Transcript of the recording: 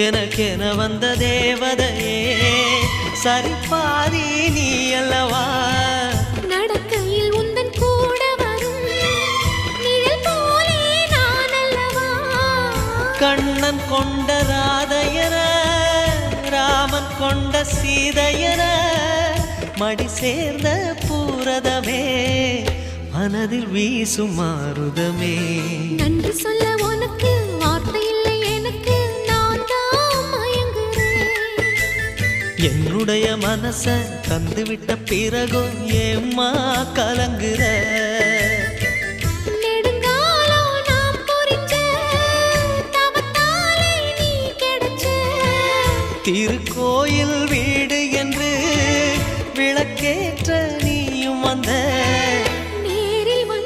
எனக்கென வந்த தேவதையே சரிபாதி நீ அல்லவா நடக்கையில் உந்தன் கூட வரும் நிழல் போலே நான் அல்லவா கண்ணன் கொண்ட ராதையர ராமன் கொண்ட சீதையர மடி சேர்ந்த பூரதமே மனதில் வீசும் மாருதமே நன்றி சொல்ல உனக்கு வார்த்தை இல்லை எனக்கு நான் தான் மயங்குறேன் என்னுடைய மனச தந்துவிட்ட பிறகும் ஏம்மா கலங்குற